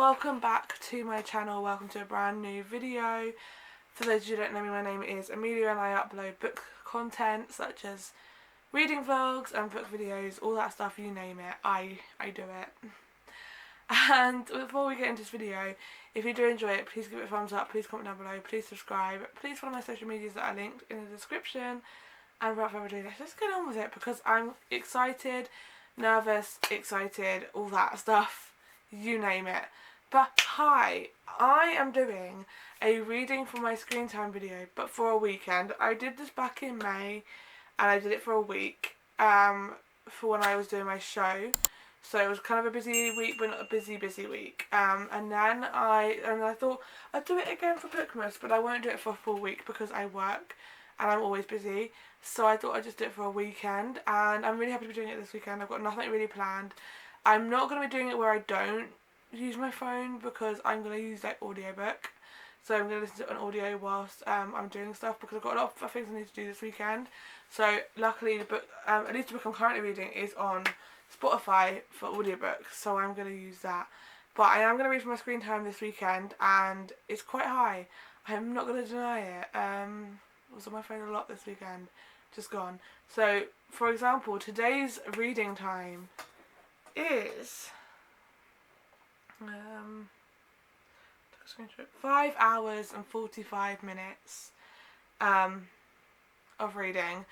Welcome back to my channel, welcome to a brand new video. For those of you who don't know me, my name is Amelia and I upload book content such as reading vlogs and book videos, all that stuff, you name it, I do it. And before we get into this video, if you do enjoy it, please give it a thumbs up, please comment down below, please subscribe, please follow my social medias that are linked in the description. And without further ado, let's just get on with it because I'm excited, nervous, excited, all that stuff, you name it. But hi, I am doing a reading for my screen time video, but for a weekend. I did this back in May and I did it for a week for when I was doing my show. So it was kind of a busy week, but not a busy week. And then I thought I'd do it again for Bookmas, but I won't do it for a full week because I work and I'm always busy. So I thought I'd just do it for a weekend, and I'm really happy to be doing it this weekend. I've got nothing really planned. I'm not going to be doing it where I don't use my phone because I'm going to use like audiobook. So I'm going to listen to an audio whilst I'm doing stuff because I've got a lot of things I need to do this weekend. So luckily the book, at least the book I'm currently reading is on Spotify for audiobooks, so I'm going to use that. But I am going to read for my screen time this weekend, and it's quite high. I'm not going to deny it. I was on my phone a lot this weekend, just gone. So, for example, today's reading time is 5 hours and 45 minutes of reading.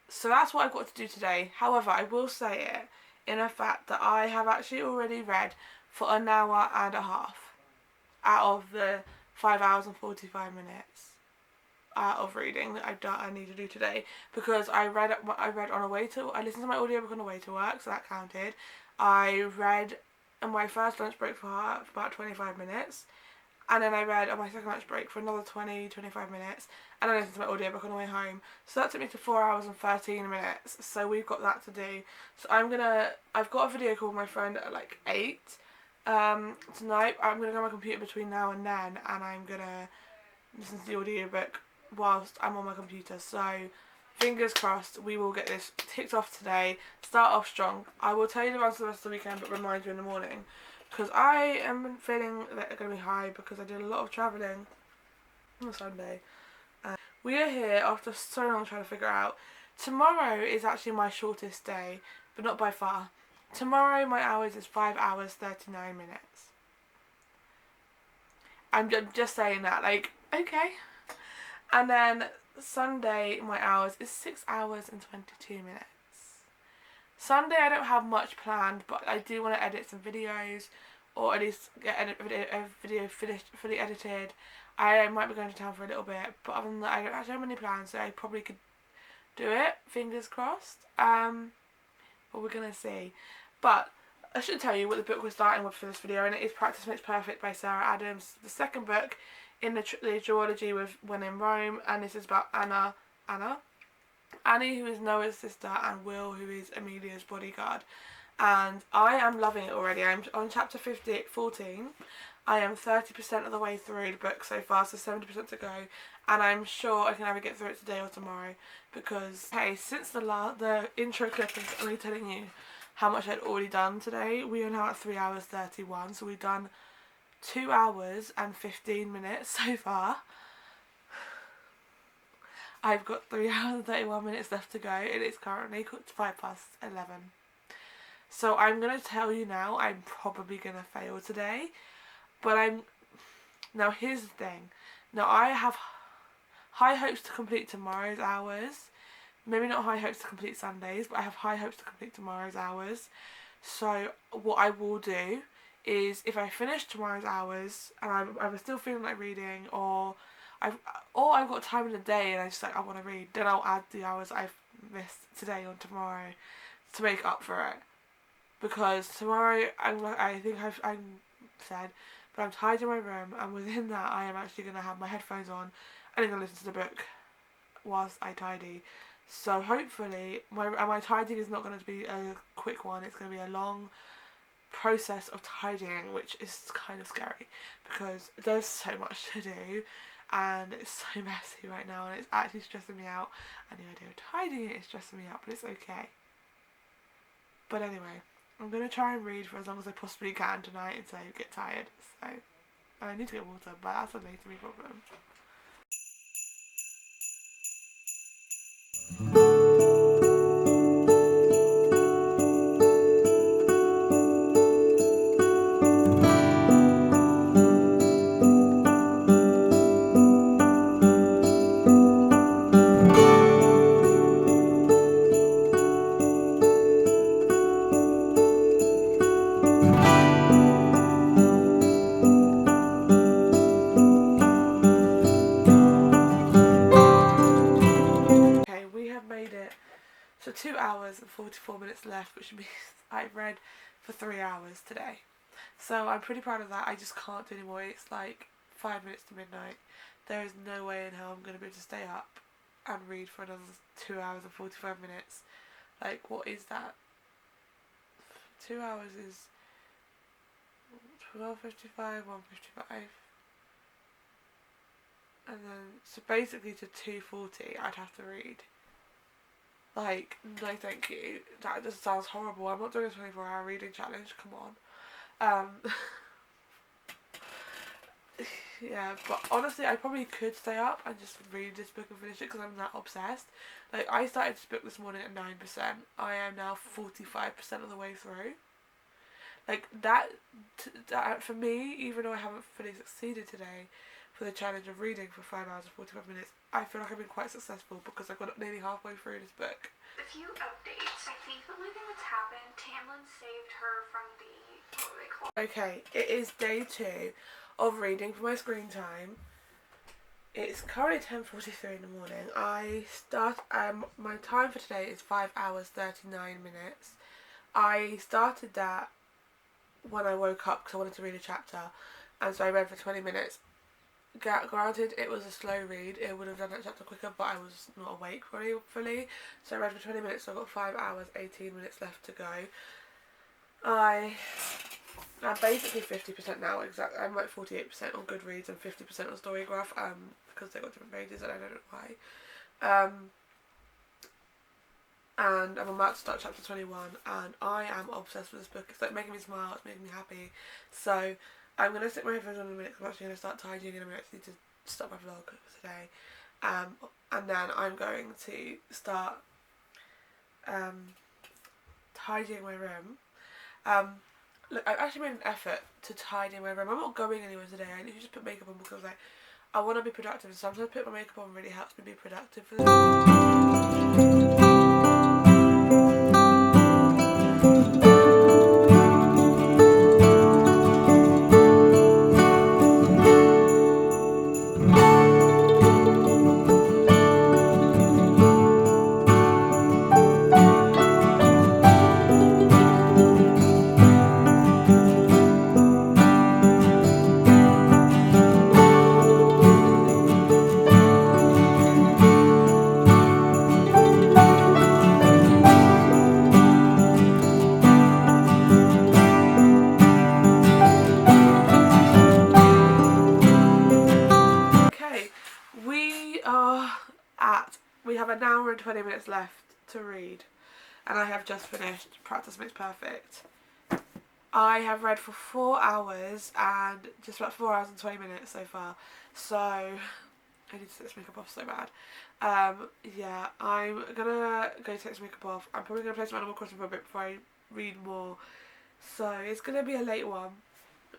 So that's what I've got to do today. However, I will say it in a fact that I have actually already read for an hour and a half out of the 5 hours and 45 minutes of reading that I need to do today, because I listened to my audiobook on the way to work, so that counted. I read on my first lunch break for about 25 minutes, and then I read on my second lunch break for another 20-25 minutes, and then I listened to my audiobook on the way home. So that took me to 4 hours and 13 minutes, so we've got that to do. So I've got a video call with my friend at like 8 tonight. I'm going to go on my computer between now and then, and I'm going to listen to the audiobook whilst I'm on my computer. So fingers crossed we will get this ticked off today, start off strong. I will tell you the rest of the weekend, but remind you in the morning, because I am feeling that it's going to be high because I did a lot of travelling on Sunday. We are here after so long trying to figure out. Tomorrow is actually my shortest day, but not by far. Tomorrow my hours is 5 hours 39 minutes. I'm just saying that, like, okay. And then Sunday my hours is 6 hours and 22 minutes. Sunday I don't have much planned, but I do want to edit some videos, or at least get a video fully edited. I might be going to town for a little bit, but other than that I don't actually have many plans, so I probably could do it, fingers crossed. But we're going to see. But I should tell you what the book we're starting with for this video, and it is Practice Makes Perfect by Sarah Adams, the second book in the duology with When in Rome, and this is about Annie, who is Noah's sister, and Will, who is Amelia's bodyguard. And I am loving it already. I'm on chapter 14. I am 30% of the way through the book so far, so 70% to go, and I'm sure I can either get through it today or tomorrow, because hey, since the intro clip is only telling you how much I'd already done today, we are now at 3 hours 31, so we've done 2 hours and 15 minutes so far. I've got 3 hours and 31 minutes left to go. It is currently 11:05. So I'm going to tell you now, I'm probably going to fail today. But now here's the thing. Now I have high hopes to complete tomorrow's hours. Maybe not high hopes to complete Sundays, but I have high hopes to complete tomorrow's hours. So what I will do is, if I finish tomorrow's hours and I'm still feeling like reading, or I've got time in the day and I want to read, then I'll add the hours I've missed today on tomorrow to make up for it. Because tomorrow I'm sad, but I'm tied in my room, and within that I am actually going to have my headphones on and I'm going to listen to the book whilst I tidy. So hopefully my tidying is not going to be a quick one. It's going to be a long process of tidying, which is kind of scary because there's so much to do and it's so messy right now, and it's actually stressing me out, and the idea of tidying it is stressing me out, but it's okay. But anyway, I'm going to try and read for as long as I possibly can tonight until I get tired. So I need to get water, but that's a later me problem. So 2 hours and 44 minutes left, which means I've read for 3 hours today. So I'm pretty proud of that. I just can't do anymore. It's like 5 minutes to midnight. There is no way in hell I'm going to be able to stay up and read for another 2 hours and 45 minutes. Like, what is that? 2 hours is 12:55, 1:55. And then, so basically to 2:40 I'd have to read. Like, no thank you. That just sounds horrible. I'm not doing a 24-hour reading challenge, come on. Yeah, but honestly I probably could stay up and just read this book and finish it because I'm that obsessed. Like, I started this book this morning at 9%. I am now 45% of the way through. Like, that for me, even though I haven't fully succeeded today for the challenge of reading for 5 hours and 45 minutes, I feel like I've been quite successful because I got nearly halfway through this book. A few updates. I think the only thing that's happened, Tamlin saved her from the, what do they call it? Okay, it is day 2 of reading for my screen time. It's currently 10:43 in the morning. I start, my time for today is 5 hours 39 minutes. I started that when I woke up because I wanted to read a chapter, and so I read for 20 minutes. Granted, it was a slow read. It would have done that chapter quicker, but I was not awake fully. So I read for 20 minutes, so I've got 5 hours 18 minutes left to go. I'm basically 50% now. Exactly, I'm like 48% on Goodreads and 50% on Storygraph, because they got different pages and I don't know why. And I'm about to start chapter 21, and I am obsessed with this book. It's like making me smile, it's making me happy. So I'm going to stick my headphones on in a minute because I'm actually going to start tidying in a minute. I need to stop my vlog for today. And then I'm going to start tidying my room. Look, I've actually made an effort to tidy my room. I'm not going anywhere today. I need to just put makeup on because like I want to be productive. And sometimes putting my makeup on really helps me be productive for this. We have an hour and 20 minutes left to read, and I have just finished Practice Makes Perfect. I have read for 4 hours and just about 4 hours and 20 minutes so far, so I need to take this makeup off so bad. Yeah, I'm gonna go take this makeup off. I'm probably gonna play some Animal Crossing for a bit before I read more, so it's gonna be a late one.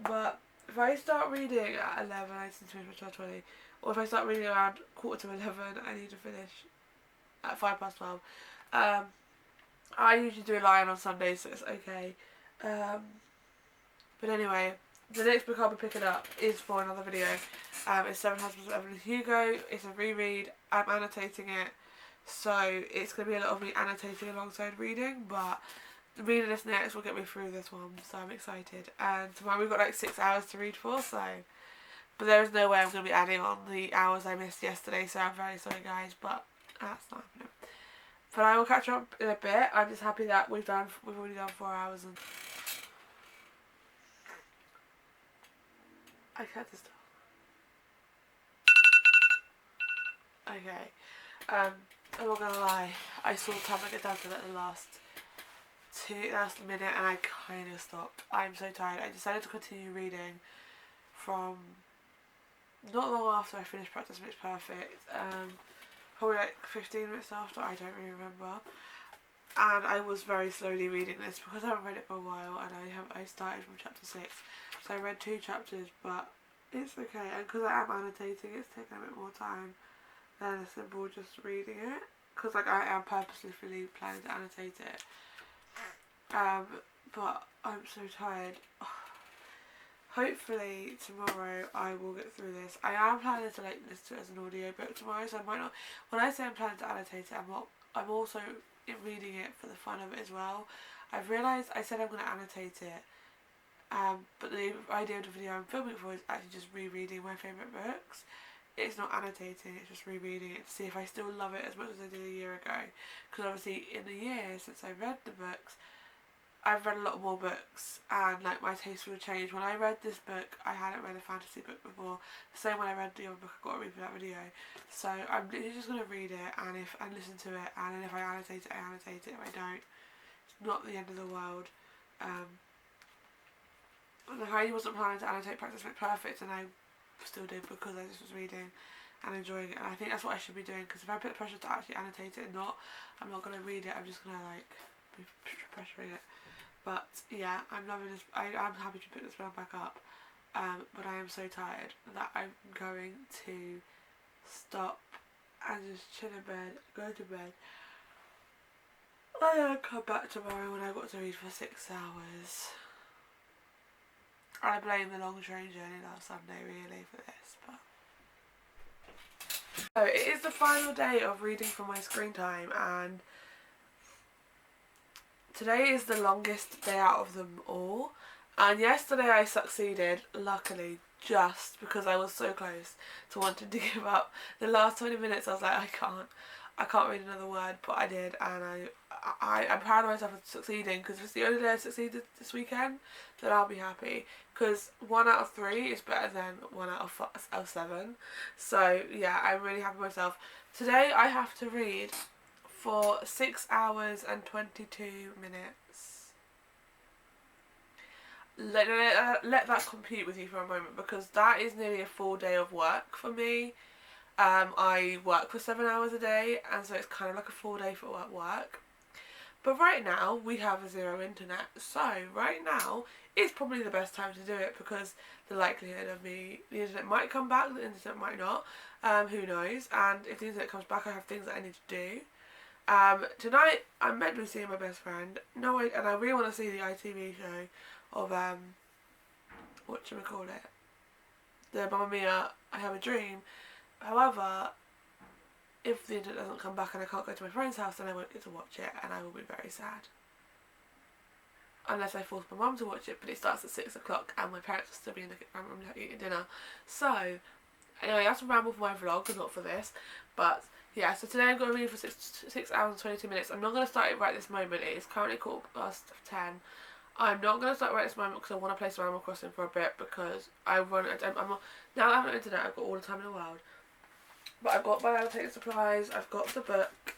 But if I start reading at 11, I need to finish by 12:20. Or if I start reading around 11:15, I need to finish at 12:05. I usually do a line on Sundays, so it's okay. But anyway, the next book I'll be picking up is for another video. It's Seven Husbands of Evelyn Hugo. It's a reread. I'm annotating it, so it's going to be a lot of me annotating alongside reading, but reading this next will get me through this one, so I'm excited. And tomorrow we've got like 6 hours to read for, so... But there is no way I'm going to be adding on the hours I missed yesterday, so I'm very sorry guys, but that's not happening. But I will catch up in a bit. I'm just happy that we've already done 4 hours and... I can't just... Okay. I'm not gonna lie, I saw Tamlin get down to like the last to last minute and I kind of stopped. I'm so tired. I decided to continue reading from not long after I finished Practice Makes Perfect. Probably like 15 minutes after, I don't really remember. And I was very slowly reading this because I haven't read it for a while, and I started from chapter 6. So I read 2 chapters, but it's okay. And because I am annotating, it's taking a bit more time than a simple just reading it. Because like I am purposely planning to annotate it. But I'm so tired. Hopefully tomorrow I will get through this. I am planning to like listen to it as an audiobook tomorrow, so I might not. When I say I'm planning to annotate it, I'm also reading it for the fun of it as well. I've realised I said I'm going to annotate it, but the idea of the video I'm filming for is actually just rereading my favourite books. It's not annotating, it's just rereading it to see if I still love it as much as I did a year ago. Because obviously in the year since I read the books, I've read a lot more books, and like my taste will change. When I read this book, I hadn't read a fantasy book before. The same when I read the other book, I got to read for that video. So I'm literally just gonna read it and listen to it, and then if I annotate it, I annotate it. If I don't, it's not the end of the world. I wasn't planning to annotate Practice Makes Perfect, and I still did because I just was reading and enjoying it. And I think that's what I should be doing, because if I put the pressure to actually annotate it, I'm not gonna read it. I'm just gonna like be pressuring it. But yeah, I'm loving this. I'm happy to pick this one back up. But I am so tired that I'm going to stop and just chill in bed, go to bed. And then come back tomorrow when I've got to read for 6 hours. I blame the long train journey last Sunday really for this, but. So it is the final day of reading for my screen time, and today is the longest day out of them all. And yesterday I succeeded, luckily, just because I was so close to wanting to give up. The last 20 minutes I was like, I can't read another word, but I did, and I'm proud of myself for succeeding, because if it's the only day I succeeded this weekend, then I'll be happy, because 1 out of 3 is better than 1 out of 7. So yeah, I'm really happy with myself. Today I have to read for 6 hours and 22 minutes. Let that compute with you for a moment, because that is nearly a full day of work for me. I work for 7 hours a day, and so it's kind of like a full day for work. But right now we have a 0 internet, so right now is probably the best time to do it, because the likelihood of the internet might come back, the internet might not, who knows, and if the internet comes back I have things that I need to do. Tonight I'm meant to be seeing my best friend. And I really want to see the ITV show of whatchamacallit, the Mamma Mia, I Have a Dream. However, if the internet doesn't come back and I can't go to my friend's house, then I won't get to watch it, and I will be very sad. Unless I force my mum to watch it, but it starts at 6 o'clock and my parents will still be in the room eating dinner. So, anyway, that's a ramble for my vlog, and not for this. But yeah, so today I'm going to read for 6 hours and 22 minutes. I'm not going to start it right this moment. It is currently 10:15. I'm not going to start right this moment because I want to play some Animal Crossing for a bit, because now that I have no internet, I've got all the time in the world. But I've got my annotating supplies, I've got the book,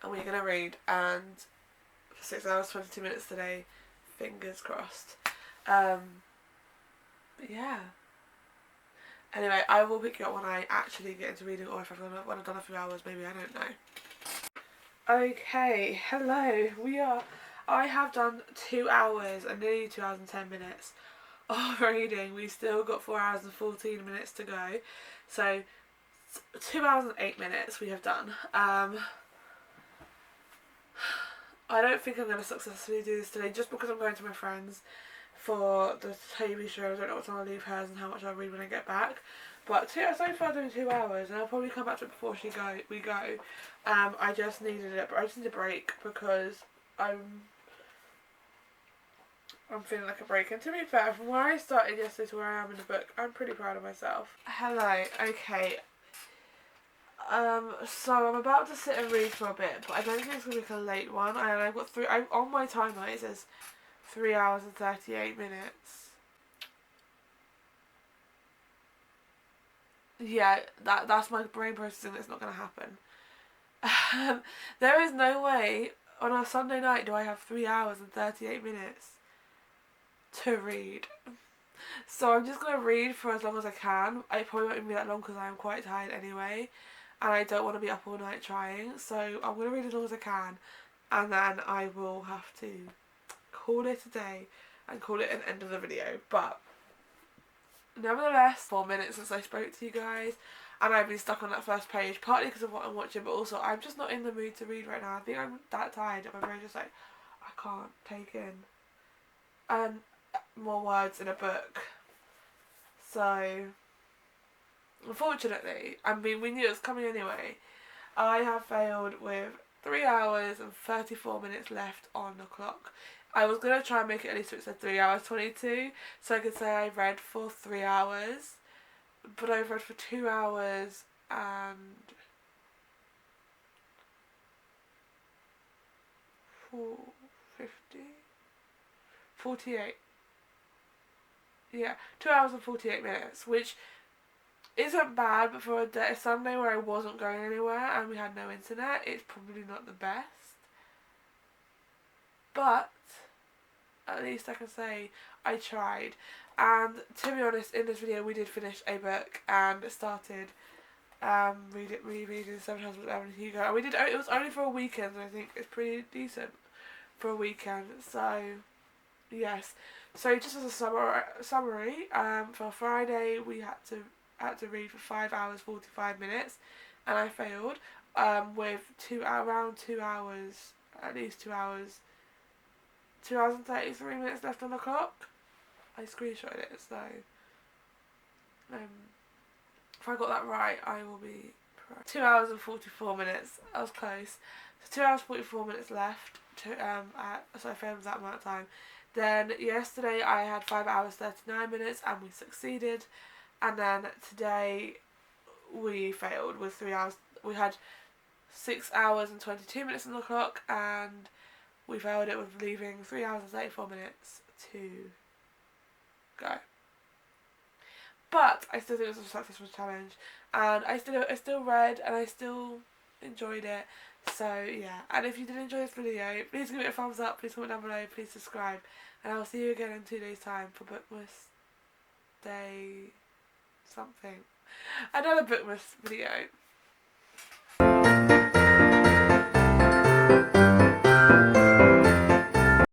and we're going to read, and for 6 hours 22 minutes today, fingers crossed. But yeah. Anyway, I will pick you up when I actually get into reading, or if when I've done a few hours, maybe, I don't know. Okay, hello, I have done 2 hours and nearly 2 hours and 10 minutes of reading. We've still got 4 hours and 14 minutes to go. So 2 hours and 8 minutes we have done. I don't think I'm going to successfully do this today, just because I'm going to my friend's for the TV show. I don't know what time I'll leave hers and how much I'll read when I get back. But so far doing 2 hours, and I'll probably come back to it before we go. I just needed a break, because I'm feeling like a break. And to be fair, from where I started yesterday to where I am in the book, I'm pretty proud of myself. Hello, okay. So I'm about to sit and read for a bit, but I don't think it's going to be like a late one. And I've got on my timer it says 3 hours and 38 minutes. Yeah, that's my brain processing that's not going to happen. There is no way on a Sunday night do I have 3 hours and 38 minutes to read. So I'm just going to read for as long as I can. It probably won't be that long because I am quite tired anyway. And I don't want to be up all night trying. So I'm going to read as long as I can. And then I will have to call it a day and call it an end of the video. But nevertheless, 4 minutes since I spoke to you guys. And I've been stuck on that first page. Partly because of what I'm watching. But also I'm just not in the mood to read right now. I think I'm that tired that my brain's just like, I can't take in and more words in a book. So unfortunately, I mean we knew it was coming anyway, I have failed with 3 hours and 34 minutes left on the clock. I was going to try and make it at least so it said 3 hours 22 so I could say I read for 3 hours, but I've read for 2 hours and 48. Yeah, 2 hours and 48 minutes, which isn't bad, but for a Sunday where I wasn't going anywhere and we had no internet, it's probably not the best. But at least I can say I tried. And to be honest, in this video we did finish a book and started rereading 7 Husbands and Hugo. And we did. It was only for a weekend, and I think it's pretty decent for a weekend. So yes. So just as a summary, for Friday we had to read for 5 hours 45 minutes, and I failed. With around 2 hours, at least 2 hours, 2 hours and 33 minutes left on the clock. I screenshotted it, so if I got that right, I will be proud. 2 hours and 44 minutes. I was close. So 2 hours 44 minutes left. So I failed that amount of time. Then yesterday I had 5 hours 39 minutes and we succeeded. And then today we failed with 3 hours. We had 6 hours and 22 minutes on the clock and we failed it with leaving 3 hours and 34 minutes to go. But I still think it was a successful challenge, and I still read and I still enjoyed it. So yeah, and if you did enjoy this video, please give it a thumbs up, please comment down below, please subscribe, and I'll see you again in 2 days time for Bookmas Day something. Another Bookmas video.